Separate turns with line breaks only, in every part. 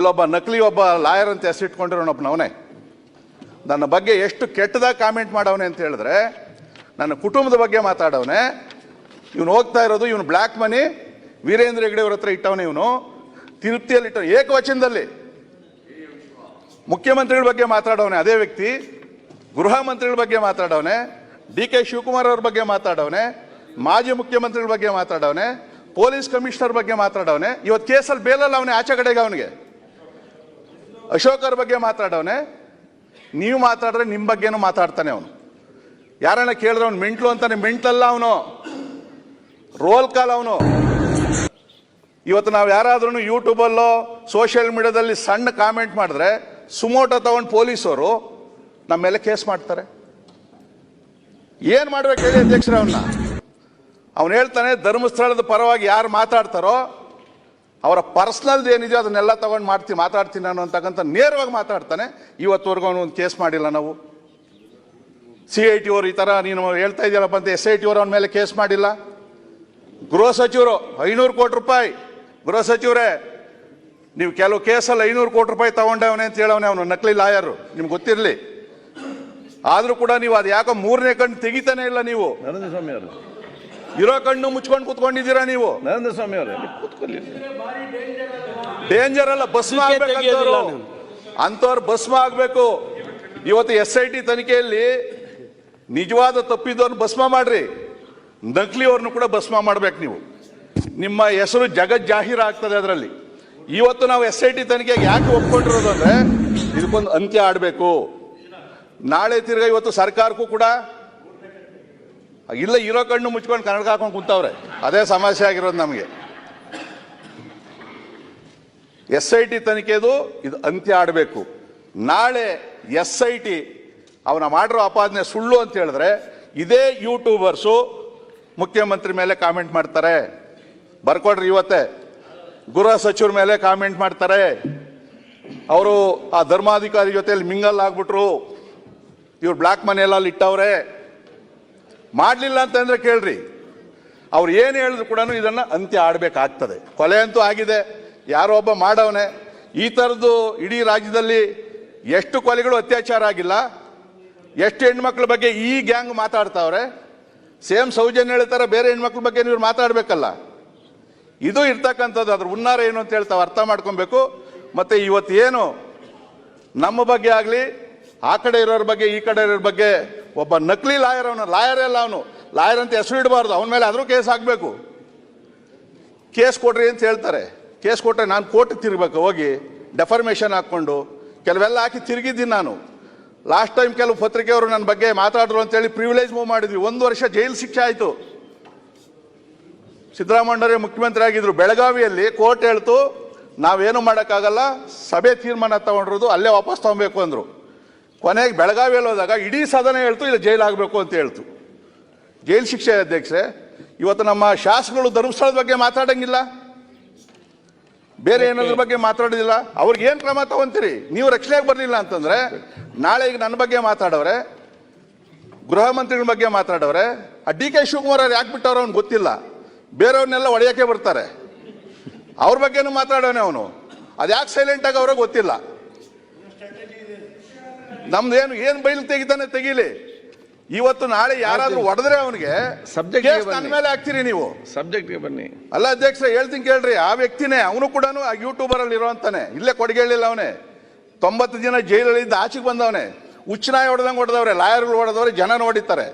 ಇಲ್ಲೊಬ್ಬ ನಕಲಿ ಒಬ್ಬ ಲಾಯರ್ ಅಂತ ಹೆಸರಿಟ್ಕೊಂಡಿರೋನೊಬ್ಬನವನೇ ನನ್ನ ಬಗ್ಗೆ ಎಷ್ಟು ಕೆಟ್ಟದಾಗಿ ಕಾಮೆಂಟ್ ಮಾಡವನೆ ಅಂತ ಹೇಳಿದ್ರೆ, ನನ್ನ ಕುಟುಂಬದ ಬಗ್ಗೆ ಮಾತಾಡವನೆ. ಇವನು ಹೋಗ್ತಾ ಇರೋದು, ಇವನು ಬ್ಲ್ಯಾಕ್ ಮನಿ ವೀರೇಂದ್ರ ಹೆಗ್ಡೆ ಅವ್ರ ಹತ್ರ ಇಟ್ಟವನೇ. ಇವನು ತಿರುಪ್ತಿಯಲ್ಲಿ ಇಟ್ಟವನು, ಏಕವಚನದಲ್ಲಿ ಮುಖ್ಯಮಂತ್ರಿಗಳ ಬಗ್ಗೆ ಮಾತಾಡವನೆ. ಅದೇ ವ್ಯಕ್ತಿ ಗೃಹ ಮಂತ್ರಿಗಳ ಬಗ್ಗೆ ಮಾತಾಡವನೆ, DK ಶಿವಕುಮಾರ್ ಅವ್ರ ಬಗ್ಗೆ ಮಾತಾಡವನೆ, ಮಾಜಿ ಮುಖ್ಯಮಂತ್ರಿಗಳ ಬಗ್ಗೆ ಮಾತಾಡವನೆ, ಪೊಲೀಸ್ ಕಮಿಷನರ್ ಬಗ್ಗೆ ಮಾತಾಡವನೆ. ಇವತ್ತು ಕೇಸಲ್ಲಿ ಬೇಲಲ್ಲ ಅವನೇ, ಆಚೆ ಕಡೆಗೆ ಅವನಿಗೆ ಅಶೋಕ್ ಅವ್ರ ಬಗ್ಗೆ ಮಾತಾಡವನೆ. ನೀವು ಮಾತಾಡಿದ್ರೆ ನಿಮ್ಮ ಬಗ್ಗೆನೂ ಮಾತಾಡ್ತಾನೆ ಅವನು. ಯಾರನ್ನ ಕೇಳಿದ್ರೆ ಅವ್ನು ಮೆಂಟ್ಲು ಅಂತಾನೆ. ಮೆಂಟ್ಲಲ್ಲ ಅವನು, ರೋಲ್ ಕಾಲ್ ಅವನು. ಇವತ್ತು ನಾವು ಯಾರಾದ್ರೂ ಯೂಟ್ಯೂಬಲ್ಲೋ ಸೋಷಿಯಲ್ ಮೀಡಿಯಾದಲ್ಲಿ ಸಣ್ಣ ಕಾಮೆಂಟ್ ಮಾಡಿದ್ರೆ ಸುಮೋಟೋ ತಗೊಂಡು ಪೊಲೀಸರು ನಮ್ಮ ಮೇಲೆ ಕೇಸ್ ಮಾಡ್ತಾರೆ. ಏನ್ ಮಾಡ್ಬೇಕು ಹೇಳಿ ಅಧ್ಯಕ್ಷರೇ? ಅವನು ಹೇಳ್ತಾನೆ ಧರ್ಮಸ್ಥಳದ ಪರವಾಗಿ ಯಾರು ಮಾತಾಡ್ತಾರೋ ಅವರ ಪರ್ಸನಲ್ದು ಏನಿದೆಯೋ ಅದನ್ನೆಲ್ಲ ತಗೊಂಡು ಮಾತಾಡ್ತೀನಿ ನಾನು ಅಂತಕ್ಕಂಥ ನೇರವಾಗಿ ಮಾತಾಡ್ತಾನೆ. ಇವತ್ತುವರೆಗೂ ಅವನು ಒಂದು ಕೇಸ್ ಮಾಡಿಲ್ಲ. ನಾವು CIT ಅವರು ಈ ಥರ ನೀನು ಹೇಳ್ತಾ ಇದೆಯಲ್ಲಪ್ಪ ಅಂತ SIT ಅವರು ಅವನ ಮೇಲೆ ಕೇಸ್ ಮಾಡಿಲ್ಲ. ಗೃಹ ಸಚಿವರು 500 ಕೋಟಿ ರೂಪಾಯಿ, ಗೃಹ ಸಚಿವರೇ ನೀವು ಕೆಲವು ಕೇಸಲ್ಲಿ 500 ಕೋಟಿ ರೂಪಾಯಿ ತಗೊಂಡವನೆ ಅಂತ ಹೇಳವನೆ ಅವನು, ನಕಲಿ ಲಾಯರು. ನಿಮ್ಗೆ ಗೊತ್ತಿರಲಿ. ಆದರೂ ಕೂಡ ನೀವು ಅದು ಯಾಕೋ ಮೂರನೇ ಕಣ್ಣು ತೆಗಿತಾನೆ ಇಲ್ಲ. ನೀವು
ನರೇಂದ್ರ ಸ್ವಾಮಿ ಅವರು
ಇರೋ ಕಣ್ಣು ಮುಚ್ಕೊಂಡು ಕೂತ್ಕೊಂಡಿದ್ದೀರಾ ನೀವು.
ನರೇಂದ್ರ ಸ್ವಾಮಿ ಅವರೇ ಕೂತ್ಕೊಳ್ಳಿ.
ಡೇಂಜರ್ ಅಲ್ಲ, ಭಸ್ಮ ಆಗ್ಬೇಕಂತವ್ರು, ಅಂತವ್ರು ಭಸ್ಮ ಆಗ್ಬೇಕು. ಇವತ್ತು SIT ತನಿಖೆಯಲ್ಲಿ ನಿಜವಾದ ತಪ್ಪಿದವ್ರನ್ನ ಭಸ್ಮ ಮಾಡ್ರಿ, ನಕಲಿಯವ್ರನ್ನು ಕೂಡ ಭಸ್ಮ ಮಾಡ್ಬೇಕು ನೀವು. ನಿಮ್ಮ ಹೆಸರು ಜಗತ್ ಜಾಹೀರ ಆಗ್ತದೆ ಅದರಲ್ಲಿ. ಇವತ್ತು ನಾವು SIT ತನಿಖೆಗೆ ಯಾಕೆ ಒಪ್ಕೊಂಡಿರೋದು ಅಂದ್ರೆ ಇದಕ್ಕೊಂದು ಅಂತ್ಯ ಆಡಬೇಕು. ನಾಳೆ ತಿರ್ಗಾ ಇವತ್ತು ಸರ್ಕಾರಕ್ಕೂ ಕೂಡ ಇಲ್ಲ, ಇರೋ ಕಣ್ಣು ಮುಚ್ಕೊಂಡು ಕನ್ನಡ ಹಾಕೊಂಡು ಕುಂತವ್ರೆ. ಅದೇ ಸಮಸ್ಯೆ ಆಗಿರೋದು ನಮಗೆ. SIT ತನಿಖೆದು ಇದು ಅಂತ್ಯ ಆಡಬೇಕು. ನಾಳೆ SIT ಅವನ ಮಾಡಿರೋ ಆಪಾದನೆ ಸುಳ್ಳು ಅಂತ ಹೇಳಿದ್ರೆ ಇದೇ ಯೂಟ್ಯೂಬರ್ಸು ಮುಖ್ಯಮಂತ್ರಿ ಮೇಲೆ ಕಾಮೆಂಟ್ ಮಾಡ್ತಾರೆ. ಬರ್ಕೊಡ್ರಿ, ಇವತ್ತೇ ಗೃಹ ಸಚಿವರ ಮೇಲೆ ಕಾಮೆಂಟ್ ಮಾಡ್ತಾರೆ. ಅವರು ಆ ಧರ್ಮಾಧಿಕಾರಿ ಜೊತೆಯಲ್ಲಿ ಮಿಂಗಲ್ ಆಗ್ಬಿಟ್ರು, ಇವ್ರು ಬ್ಲ್ಯಾಕ್ ಮನೆಯಲ್ಲಿ ಇಟ್ಟವ್ರೆ. ಮಾಡಲಿಲ್ಲ ಅಂತಂದ್ರೆ ಕೇಳ್ರಿ, ಅವ್ರು ಏನು ಹೇಳಿದ್ರು ಕೂಡ ಇದನ್ನು ಅಂತ್ಯ ಆಡಬೇಕಾಗ್ತದೆ. ಕೊಲೆ ಅಂತೂ ಆಗಿದೆ, ಯಾರೋ ಒಬ್ಬ ಮಾಡವನೆ. ಈ ಥರದ್ದು ಇಡೀ ರಾಜ್ಯದಲ್ಲಿ ಎಷ್ಟು ಕೊಲೆಗಳು ಅತ್ಯಾಚಾರ ಆಗಿಲ್ಲ, ಎಷ್ಟು ಹೆಣ್ಮಕ್ಳ ಬಗ್ಗೆ ಈ ಗ್ಯಾಂಗ್ ಮಾತಾಡ್ತಾವ್ರೆ. ಸೇಮ್ ಸೌಜನ್ಯ ಹೇಳ್ತಾರೆ, ಬೇರೆ ಹೆಣ್ಮಕ್ಳ ಬಗ್ಗೆ ನೀವು ಮಾತಾಡಬೇಕಲ್ಲ. ಇದು ಇರ್ತಕ್ಕಂಥದ್ದು. ಅದ್ರ ಹುನ್ನಾರ ಏನು ಅಂತ ಹೇಳ್ತಾವೆ, ಅರ್ಥ ಮಾಡ್ಕೊಬೇಕು. ಮತ್ತು ಇವತ್ತು ಏನು ನಮ್ಮ ಬಗ್ಗೆ ಆಗಲಿ, ಆ ಕಡೆ ಇರೋರ ಬಗ್ಗೆ ಈ ಕಡೆ ಇರೋರ ಬಗ್ಗೆ ಒಬ್ಬ ನಕಲಿ ಲಾಯರ್, ಅವನು ಲಾಯರ್ ಎಲ್ಲ, ಅವನು ಲಾಯರ್ ಅಂತ ಹೆಸರು ಇಡಬಾರ್ದು. ಅವನ ಮೇಲೆ ಆದರೂ ಕೇಸ್ ಹಾಕಬೇಕು. ಕೇಸ್ ಕೊಡ್ರಿ ಅಂತ ಹೇಳ್ತಾರೆ. ಕೇಸ್ ಕೊಟ್ಟರೆ ನಾನು ಕೋರ್ಟಿಗೆ ತಿರುಗಬೇಕು ಹೋಗಿ, ಡೆಫರ್ಮೇಷನ್ ಹಾಕ್ಕೊಂಡು ಕೆಲವೆಲ್ಲ ಹಾಕಿ ತಿರುಗಿದ್ದೀನಿ ನಾನು. ಲಾಸ್ಟ್ ಟೈಮ್ ಕೆಲವು ಪತ್ರಿಕೆಯವರು ನನ್ನ ಬಗ್ಗೆ ಮಾತಾಡಿದ್ರು ಅಂತೇಳಿ ಪ್ರಿವಿಲೇಜ್ ಮೂವ್ ಮಾಡಿದ್ವಿ. 1 ವರ್ಷ ಜೈಲು ಶಿಕ್ಷೆ ಆಯಿತು. ಸಿದ್ದರಾಮಯ್ಯರೇ ಮುಖ್ಯಮಂತ್ರಿ ಆಗಿದ್ರು. ಬೆಳಗಾವಿಯಲ್ಲಿ ಕೋರ್ಟ್ ಹೇಳ್ತು ನಾವೇನು ಮಾಡೋಕ್ಕಾಗಲ್ಲ, ಸಭೆ ತೀರ್ಮಾನ ತಗೊಂಡಿರೋದು ಅಲ್ಲೇ ವಾಪಸ್ ತಗೊಬೇಕು ಅಂದರು. ಕೊನೆಗೆ ಬೆಳಗಾವಿಯಲ್ಲಿ ಹೋದಾಗ ಇಡೀ ಸದನ ಹೇಳ್ತು ಇಲ್ಲ ಜೈಲು ಆಗಬೇಕು ಅಂತ ಹೇಳ್ತು. ಜೈಲು ಶಿಕ್ಷೆ ಅಧ್ಯಕ್ಷರೇ. ಇವತ್ತು ನಮ್ಮ ಶಾಸಕರು ಧರ್ಮಸ್ಥಳದ ಬಗ್ಗೆ ಮಾತಾಡಂಗಿಲ್ಲ, ಬೇರೆ ಏನಾದ್ರ ಬಗ್ಗೆ ಮಾತಾಡೋದಿಲ್ಲ. ಅವ್ರಿಗೆ ಏನು ಕ್ರಮ ತಗೊಂತೀರಿ? ನೀವು ರಕ್ಷಣೆಗೆ ಬರಲಿಲ್ಲ ಅಂತಂದ್ರೆ ನಾಳೆ ಈಗ ನನ್ನ ಬಗ್ಗೆ ಮಾತಾಡವ್ರೆ, ಗೃಹ ಮಂತ್ರಿಗಳ ಬಗ್ಗೆ ಮಾತಾಡವ್ರೆ. ಆ DK ಶಿವಕುಮಾರ್ ಅವ್ರು ಯಾಕೆ ಬಿಟ್ಟವ್ರು ಅವ್ನು ಗೊತ್ತಿಲ್ಲ. ಬೇರೆಯವ್ರನ್ನೆಲ್ಲ ಹೊಡೆಯೋಕೆ ಬರ್ತಾರೆ. ಅವ್ರ ಬಗ್ಗೆನೂ ಮಾತಾಡೋನೆ ಅವನು. ಅದು ಯಾಕೆ ಸೈಲೆಂಟ್ ಆಗಿ ಅವ್ರಿಗೆ ಗೊತ್ತಿಲ್ಲ. ನಮ್ದೇನು ಏನು ಬೈಲು ತೆಗಿತಾನೆ ತೆಗೀಲಿ. ಇವತ್ತು ನಾಳೆ ಯಾರಾದ್ರೂ ಹೊಡೆದ್ರೆ ಅವನಿಗೆ ಸಬ್ಜೆಕ್ಟ್ ನನ್ನ ಮೇಲೆ ಹಾಕ್ತೀರಿ ನೀವು.
ಸಬ್ಜೆಕ್ಟ್ಗೆ ಬನ್ನಿ.
ಅಲ್ಲ ಅಧ್ಯಕ್ಷ, ಹೇಳ್ತೀನಿ ಕೇಳ್ರಿ. ಆ ವ್ಯಕ್ತಿನೇ, ಅವನು ಕೂಡ ಆ ಯೂಟ್ಯೂಬರ್ ಅಲ್ಲಿ ಇರೋಂತಾನೆ. ಇಲ್ಲೇ ಕೊಡಗೇಳಿಲ್ಲ ಅವನೇ. 90 ದಿನ ಜೈಲಲ್ಲಿ ಇದ್ದ ಆಚೆಗೆ ಬಂದವನೇ. ಹುಚ್ಚನಾಯಿ ಹೊಡೆದಂಗೆ ಹೊಡೆದವ್ರೆ, ಲಾಯರ್ಗಳು ಹೊಡೆದವ್ರೆ, ಜನ ನೋಡಿತಾರೆ.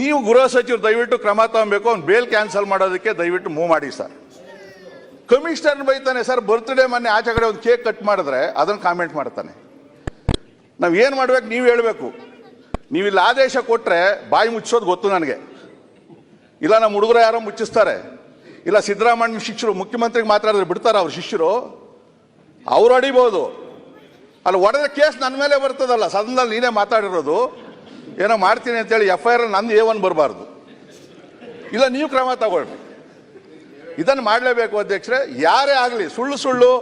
ನೀವು ಗೃಹ ಸಚಿವರು ದಯವಿಟ್ಟು ಕ್ರಮ ತಗೊಬೇಕು. ಅವ್ನು ಬೇಲ್ ಕ್ಯಾನ್ಸಲ್ ಮಾಡೋದಕ್ಕೆ ದಯವಿಟ್ಟು ಮೂವ್ ಮಾಡಿ ಸರ್. ಕಮಿಷನರ್ ಬೈತಾನೆ ಸರ್, ಬರ್ತ್ಡೇ ಮೊನ್ನೆ ಆಚೆ ಕಡೆ ಒಂದು ಕೇಕ್ ಕಟ್ ಮಾಡಿದ್ರೆ ಅದನ್ನು ಕಾಮೆಂಟ್ ಮಾಡ್ತಾನೆ. ನಾವು ಏನು ಮಾಡ್ಬೇಕು ನೀವು ಹೇಳಬೇಕು. ನೀವು ಇಲ್ಲಿ ಆದೇಶ ಕೊಟ್ಟರೆ ಬಾಯಿ ಮುಚ್ಚೋದು ಗೊತ್ತು ನನಗೆ. ಇಲ್ಲ ನಮ್ಮ ಹುಡುಗರು ಯಾರೋ ಮುಚ್ಚಿಸ್ತಾರೆ. ಇಲ್ಲ ಸಿದ್ದರಾಮಯ್ಯ ಶಿಷ್ಯರು ಮುಖ್ಯಮಂತ್ರಿಗೆ ಮಾತಾಡಿದ್ರೆ ಬಿಡ್ತಾರೆ ಅವ್ರ ಶಿಷ್ಯರು, ಅವ್ರು ಹೊಡಿಬೋದು. ಅಲ್ಲಿ ಹೊಡೆದ್ರೆ ಕೇಸ್ ನನ್ನ ಮೇಲೆ ಬರ್ತದಲ್ಲ. ಸದನದಲ್ಲಿ ನೀನೇ ಮಾತಾಡಿರೋದು ಏನೋ ಮಾಡ್ತೀನಿ ಅಂತೇಳಿ FIR ನಂದು A1 ಬರಬಾರ್ದು. ಇಲ್ಲ ನೀವು ಕ್ರಮ ತಗೊಳ್ರಿ. ಇದನ್ನು ಮಾಡಲೇಬೇಕು ಅಧ್ಯಕ್ಷರೇ. ಯಾರೇ ಆಗಲಿ ಸುಳ್ಳು ಸುಳ್ಳು,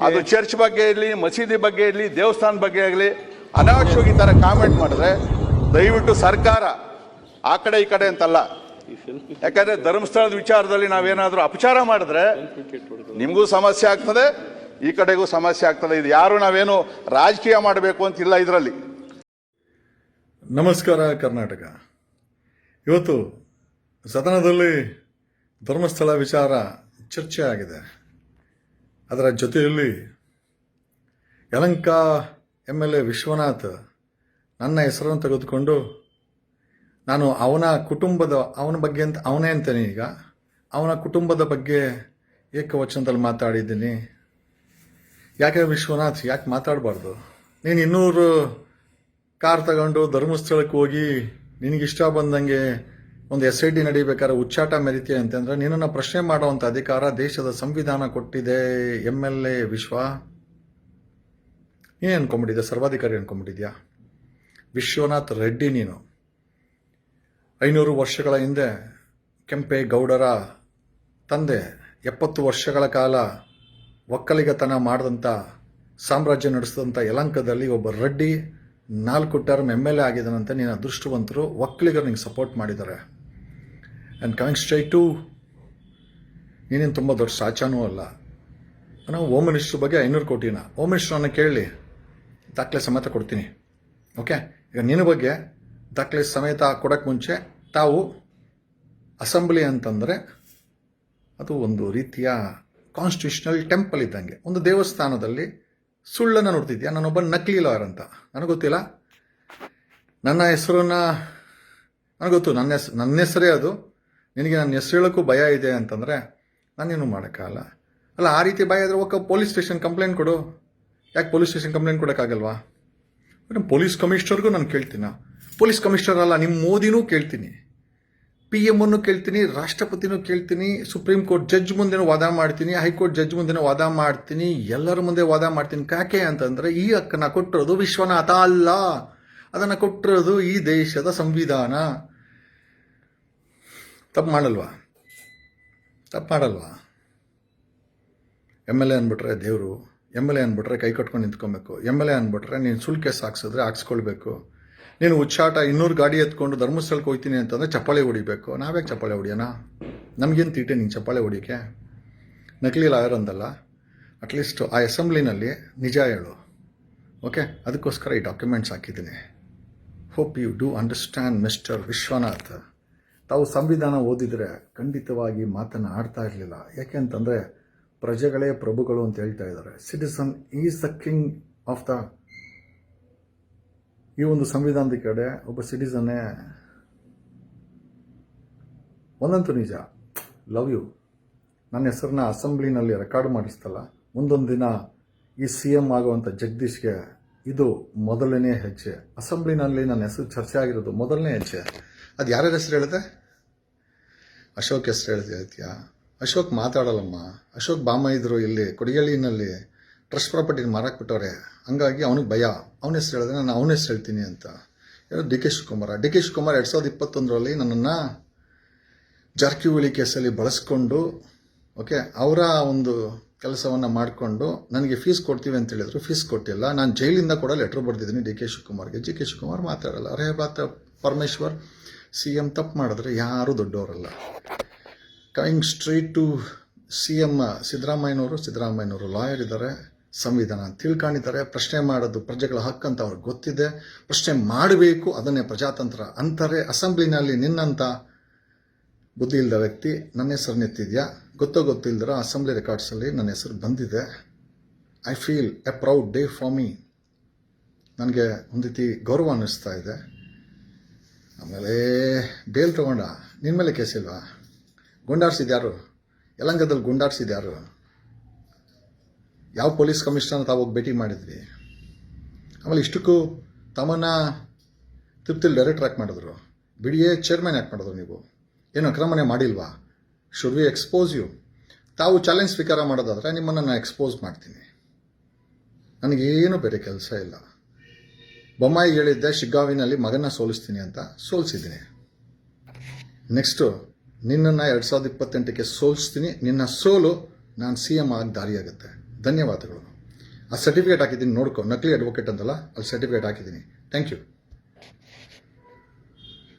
ಅದು ಚರ್ಚ್ ಬಗ್ಗೆ ಇರಲಿ, ಮಸೀದಿ ಬಗ್ಗೆ ಇರಲಿ, ದೇವಸ್ಥಾನ ಬಗ್ಗೆ ಆಗಲಿ, ಅನಾವಶ್ಯವಾಗಿ ಈ ಥರ ಕಾಮೆಂಟ್ ಮಾಡಿದ್ರೆ ದಯವಿಟ್ಟು ಸರ್ಕಾರ ಆ ಕಡೆ ಈ ಕಡೆ ಅಂತಲ್ಲ, ಯಾಕಂದ್ರೆ ಧರ್ಮಸ್ಥಳದ ವಿಚಾರದಲ್ಲಿ ನಾವೇನಾದ್ರೂ ಅಪಚಾರ ಮಾಡಿದ್ರೆ ನಿಮಗೂ ಸಮಸ್ಯೆ ಆಗ್ತದೆ, ಈ ಕಡೆಗೂ ಸಮಸ್ಯೆ ಆಗ್ತದೆ. ಇದು ಯಾರು ನಾವೇನು ರಾಜಕೀಯ ಮಾಡಬೇಕು ಅಂತಿಲ್ಲ ಇದರಲ್ಲಿ.
ನಮಸ್ಕಾರ ಕರ್ನಾಟಕ. ಇವತ್ತು ಸದನದಲ್ಲಿ ಧರ್ಮಸ್ಥಳ ವಿಚಾರ ಚರ್ಚೆ ಆಗಿದೆ. ಅದರ ಜೊತೆಯಲ್ಲಿ ಯಲಹಂಕ MLA ವಿಶ್ವನಾಥ್ ನನ್ನ ಹೆಸರನ್ನು ತೆಗೆದುಕೊಂಡು ನಾನು ಅವನ ಬಗ್ಗೆ ಅಂತ ಅವನೇ ಅಂತಾನೆ ಈಗ ಅವನ ಕುಟುಂಬದ ಬಗ್ಗೆ ಏಕವಚನದಲ್ಲಿ ಮಾತಾಡಿದ್ದೀನಿ. ಯಾಕೆ ವಿಶ್ವನಾಥ್, ಯಾಕೆ ಮಾತಾಡಬಾರ್ದು? ನೀನು 200 ಕಾರ್ ತಗೊಂಡು ಧರ್ಮಸ್ಥಳಕ್ಕೆ ಹೋಗಿ ನಿನಗಿಷ್ಟ ಬಂದಂಗೆ ಒಂದು SIT ನಡೀಬೇಕಾದ್ರೆ ಉಚ್ಚಾಟ ಮೆರಿತೀಯ ಅಂತಂದ್ರೆ ನಿನ್ನನ್ನು ಪ್ರಶ್ನೆ ಮಾಡುವಂಥ ಅಧಿಕಾರ ದೇಶದ ಸಂವಿಧಾನ ಕೊಟ್ಟಿದೆ. MLA ವಿಶ್ವ, ನೀನೇ ಅನ್ಕೊಂಬಿಟ್ಟಿದ್ಯಾ? ಸರ್ವಾಧಿಕಾರಿ ಅನ್ಕೊಂಬಿಟ್ಟಿದ್ಯಾ? ವಿಶ್ವನಾಥ್ ರೆಡ್ಡಿ ನೀನು 500 ವರ್ಷಗಳ ಹಿಂದೆ ಕೆಂಪೇಗೌಡರ ತಂದೆ 70 ವರ್ಷಗಳ ಕಾಲ ಒಕ್ಕಲಿಗತನ ಮಾಡಿದಂಥ ಸಾಮ್ರಾಜ್ಯ ನಡೆಸಿದಂಥ ಯಲಹಂಕದಲ್ಲಿ ಒಬ್ಬ ರೆಡ್ಡಿ 4 ಟರ್ಮ್ MLA ಆಗಿದ್ದಾನಂತೆ. ನೀನು ಅದೃಷ್ಟವಂತರು, ಒಕ್ಕಲಿಗರು ನಿಂಗೆ ಸಪೋರ್ಟ್ ಮಾಡಿದ್ದಾರೆ. ಆ್ಯಂಡ್ ಕಮಿಂಗ್ ಸ್ಟ್ರೈಟ್ ಟು, ನೀನೇನು ತುಂಬ ದೊಡ್ಡ ಸಾಚಾನೂ ಅಲ್ಲ. ನಾವು ಹೋಮ್ ಮಿನಿಸ್ಟ್ರ್ ಬಗ್ಗೆ 500 ಕೋಟಿನ ಹೋಮ್ ಮಿನಿಸ್ಟ್ರನ್ನ ಕೇಳಿ ದಾಖಲೆ ಸಮೇತ ಕೊಡ್ತೀನಿ. ಓಕೆ, ಈಗ ನಿನ್ನ ಬಗ್ಗೆ ದಾಖಲೆ ಸಮೇತ ಕೊಡೋಕ್ಕೆ ಮುಂಚೆ ತಾವು ಅಸೆಂಬ್ಲಿ ಅಂತಂದರೆ ಅದು ಒಂದು ರೀತಿಯ ಕಾನ್ಸ್ಟಿಟ್ಯೂಷನಲ್ ಟೆಂಪಲ್ ಇದ್ದಂಗೆ, ಒಂದು ದೇವಸ್ಥಾನದಲ್ಲಿ ಸುಳ್ಳನ್ನು ನೋಡ್ತಿದ್ಯಾ. ನಾನೊಬ್ಬ ನಕಲಿ ಲಾಯರ್ ಅಂತ ನನಗೆ ಗೊತ್ತಿಲ್ಲ. ನನ್ನ ಹೆಸರನ್ನು ನನಗೆ ಗೊತ್ತು, ನನ್ನ ಹೆಸರೇ ಅದು. ನಿನಗೆ ನನ್ನ ಹೆಸರು ಹೇಳೋಕ್ಕೂ ಭಯ ಇದೆ ಅಂತಂದರೆ ನಾನೇನು ಮಾಡೋಕ್ಕಾಗಲ್ಲ. ಅಲ್ಲ, ಆ ರೀತಿ ಭಯ ಇದ್ರೆ ಹೋಗಿ ಪೊಲೀಸ್ ಸ್ಟೇಷನ್ ಕಂಪ್ಲೇಂಟ್ ಕೊಡು. ಯಾಕೆ ಪೊಲೀಸ್ ಸ್ಟೇಷನ್ ಕಂಪ್ಲೇಂಟ್ ಕೊಡೋಕ್ಕಾಗಲ್ವಾ? ಪೊಲೀಸ್ ಕಮಿಷನರ್ಗೂ ನಾನು ಕೇಳ್ತೀನಿ. ಪೊಲೀಸ್ ಕಮಿಷನರ್ ಅಲ್ಲ, ನಿಮ್ಮ ಮೋದಿನೂ ಕೇಳ್ತೀನಿ, PM ಅನ್ನು ಕೇಳ್ತೀನಿ, ರಾಷ್ಟ್ರಪತಿನೂ ಕೇಳ್ತೀನಿ, ಸುಪ್ರೀಂ ಕೋರ್ಟ್ ಜಡ್ಜ್ ಮುಂದೆನೂ ವಾದ ಮಾಡ್ತೀನಿ, ಹೈಕೋರ್ಟ್ ಜಡ್ಜ್ ಮುಂದೆನೂ ವಾದ ಮಾಡ್ತೀನಿ, ಎಲ್ಲರ ಮುಂದೆ ವಾದ ಮಾಡ್ತೀನಿ. ಯಾಕೆ ಅಂತಂದರೆ ಈ ಹಕ್ಕನ್ನು ಕೊಟ್ಟಿರೋದು ವಿಶ್ವನಾಥ ಅಲ್ಲ, ಅದನ್ನು ಕೊಟ್ಟಿರೋದು ಈ ದೇಶದ ಸಂವಿಧಾನ. ತಪ್ಪು ಮಾಡಲ್ವಾ? MLA ಅಂದ್ಬಿಟ್ರೆ ದೇವರು, MLA ಅಂದ್ಬಿಟ್ರೆ ಕೈ ಕಟ್ಕೊಂಡು ನಿಂತ್ಕೊಬೇಕು, MLA ಅಂದ್ಬಿಟ್ರೆ ನೀನು ಸುಳ್ಳು ಕೇಸ್ ಹಾಕ್ಸಿದ್ರೆ ಹಾಕ್ಸ್ಕೊಳ್ಬೇಕು. ನೀನು ಉಚ್ಚಾಟ 200 ಗಾಡಿ ಎತ್ಕೊಂಡು ಧರ್ಮಸ್ಥಳಕ್ಕೆ ಹೋಗ್ತೀನಿ ಅಂತಂದರೆ ಚಪ್ಪಾಳೆ ಹೊಡಿಬೇಕು. ನಾವ್ಯಾಕೆ ಚಪ್ಪಾಳೆ ಹೊಡಿಯೋಣ? ನಮಗೇನು ತೀಟೆ ನೀನು ಚಪ್ಪಾಳೆ ಹೊಡಿಯೋಕ್ಕೆ? ನಕಲಿ ಲಾಯರ್ ಅಂದಲ್ಲ, ಅಟ್ಲೀಸ್ಟ್ ಆ ಅಸೆಂಬ್ಲಿನಲ್ಲಿ ನಿಜ ಹೇಳು. ಓಕೆ, ಅದಕ್ಕೋಸ್ಕರ ಈ ಡಾಕ್ಯುಮೆಂಟ್ಸ್ ಹಾಕಿದ್ದೀನಿ. Hope you do understand mister Vishwanath. ತಾವು ಸಂವಿಧಾನ ಓದಿದರೆ ಖಂಡಿತವಾಗಿ ಮಾತನ್ನು ಆಡ್ತಾ ಇರಲಿಲ್ಲ. ಯಾಕೆ ಅಂತಂದರೆ ಪ್ರಜೆಗಳೇ ಪ್ರಭುಗಳು ಅಂತ ಹೇಳ್ತಾ ಇದ್ದಾರೆ. Citizen is the king of the, ಈ ಒಂದು ಸಂವಿಧಾನದ ಕಡೆ ಒಬ್ಬ ಸಿಟಿಸನ್ನೇ. ಒಂದಂತೂ ನಿಜ, ಲವ್ ಯು. ನನ್ನ ಹೆಸರನ್ನ ಅಸೆಂಬ್ಲಿನಲ್ಲಿ ರೆಕಾರ್ಡ್ ಮಾಡಿಸ್ತಲ್ಲ, ಮುಂದೊಂದು ದಿನ ಈ CM ಆಗುವಂಥ ಜಗದೀಶ್ಗೆ ಇದು ಮೊದಲನೇ ಹೆಜ್ಜೆ. ಅಸೆಂಬ್ಲಿನಲ್ಲಿ ನನ್ನ ಹೆಸರು ಚರ್ಚೆ ಆಗಿರೋದು ಮೊದಲನೇ ಹೆಜ್ಜೆ. ಅದು ಯಾರ್ಯಾರ ಹೆಸರು ಹೇಳಿದೆ? ಅಶೋಕ್ ಹೆಸರು ಹೇಳ್ತೀಯಾ? ಅಶೋಕ್ ಮಾತಾಡಲ್ಲಮ್ಮ. ಅಶೋಕ್ ಬಾಮ ಇದ್ರು ಇಲ್ಲಿ ಕೊಡಿಗಳ್ಳಿನಲ್ಲಿ ಟ್ರಸ್ಟ್ ಪ್ರಾಪರ್ಟಿನ ಮಾರಕ್ಕೆ ಬಿಟ್ಟವ್ರೆ, ಹಂಗಾಗಿ ಅವನಿಗೆ ಭಯ. ಅವನ ಹೆಸರು ಹೇಳಿದ್ರೆ ನಾನು ಅವನ ಹೆಸರು ಹೇಳ್ತೀನಿ ಅಂತ ಹೇಳೋದು DK ಶಿವಕುಮಾರ. DK ಶಿವಕುಮಾರ್ 2021ರಲ್ಲಿ ನನ್ನನ್ನು ಜಾರಕಿಹೊಳಿ ಕೇಸಲ್ಲಿ ಬಳಸ್ಕೊಂಡು, ಓಕೆ, ಅವರ ಒಂದು ಕೆಲಸವನ್ನು ಮಾಡಿಕೊಂಡು ನನಗೆ ಫೀಸ್ ಕೊಡ್ತೀವಿ ಅಂತ ಹೇಳಿದ್ರು. ಫೀಸ್ ಕೊಟ್ಟಿಲ್ಲ. ನಾನು ಜೈಲಿಂದ ಕೂಡ ಲೆಟ್ರ್ ಬರೆದಿದ್ದೀನಿ DK ಶಿವಕುಮಾರ್ಗೆ. DK ಶಿವಕುಮಾರ್ ಮಾತಾಡಲ್ಲ. ಅರೇ ಬಾತ ಪರಮೇಶ್ವರ್, CM ತಪ್ಪು ಮಾಡಿದ್ರೆ ಯಾರೂ ದೊಡ್ಡವರಲ್ಲ. ಕಮಿಂಗ್ ಸ್ಟ್ರೈಟ್ ಟು CM ಸಿದ್ದರಾಮಯ್ಯನವರು ಲಾಯರ್ ಇದ್ದಾರೆ, ಸಂವಿಧಾನ ತಿಳ್ಕೊಂಡಿದ್ದಾರೆ, ಪ್ರಶ್ನೆ ಮಾಡೋದು ಪ್ರಜೆಗಳ ಹಕ್ಕಂತ ಅವ್ರಿಗೆ ಗೊತ್ತಿದೆ, ಪ್ರಶ್ನೆ ಮಾಡಬೇಕು, ಅದನ್ನೇ ಪ್ರಜಾತಂತ್ರ ಅಂತಾರೆ. ಅಸೆಂಬ್ಲಿನಲ್ಲಿ ನಿನ್ನಂಥ ಬುದ್ಧಿ ಇಲ್ಲದ ವ್ಯಕ್ತಿ ನನ್ನ ಹೆಸರು ಎತ್ತಿದ್ಯಾ? ಗೊತ್ತಿಲ್ಲದಿರೋ ಅಸೆಂಬ್ಲಿ ರೆಕಾರ್ಡ್ಸಲ್ಲಿ ನನ್ನ ಹೆಸರು ಬಂದಿದೆ. I feel A proud day for me. ನನಗೆ ಒಂದು ರೀತಿ ಗೌರವ ಅನ್ನಿಸ್ತಾ ಇದೆ. ಆಮೇಲೆ ಬೇಲ್ ತಗೊಂಡ ನಿನ್ನ ಮೇಲೆ ಕೇಸಿಲ್ವಾ? ಗುಂಡಾಡ್ಸಿದ್ಯಾರು? ಯಲಹಂಕದಲ್ಲಿ ಗುಂಡಾಡ್ಸಿದ್ಯಾರು? ಯಾವ ಪೊಲೀಸ್ ಕಮಿಷನರ್ ತಾವು ಭೇಟಿ ಮಾಡಿದ್ವಿ? ಆಮೇಲೆ ಇಷ್ಟಕ್ಕೂ ತಮ್ಮನ್ನು ತಿರುಪತಿಲಿ ಡೈರೆಕ್ಟರ್ ಯಾಕೆ ಮಾಡಿದ್ರು? BDA ಚೇರ್ಮನ್ ಯಾಕೆ ಮಾಡಿದ್ರು? ನೀವು ಏನು ಅಕ್ರಮಣೆ ಮಾಡಿಲ್ವಾ? Should we expose you? ತಾವು ಚಾಲೆಂಜ್ ಸ್ವೀಕಾರ ಮಾಡೋದಾದರೆ ನಿಮ್ಮನ್ನು ನಾನು ಎಕ್ಸ್ಪೋಸ್ ಮಾಡ್ತೀನಿ. ನನಗೇನು ಬೇರೆ ಕೆಲಸ ಇಲ್ಲ. ಬೊಮ್ಮಾಯಿ ಹೇಳಿದ್ದೆ ಶಿಗ್ಗಾವಿನಲ್ಲಿ ಮಗನ ಸೋಲಿಸ್ತೀನಿ ಅಂತ, ಸೋಲಿಸಿದ್ದೀನಿ. ನೆಕ್ಸ್ಟು ನಿನ್ನನ್ನು 2028ಕ್ಕೆ ಸೋಲಿಸ್ತೀನಿ. ನಿನ್ನ ಸೋಲು ನಾನು CM ಆಗಿ ದಾರಿಯಾಗುತ್ತೆ. ಧನ್ಯವಾದಗಳು. ಆ ಸರ್ಟಿಫಿಕೇಟ್ ಹಾಕಿದ್ದೀನಿ, ನೋಡ್ಕೊ. ನಕಲಿ ಅಡ್ವೊಕೇಟ್ ಅಂತಲ್ಲ, ಅಲ್ಲಿ ಸರ್ಟಿಫಿಕೇಟ್ ಹಾಕಿದ್ದೀನಿ. Thank you.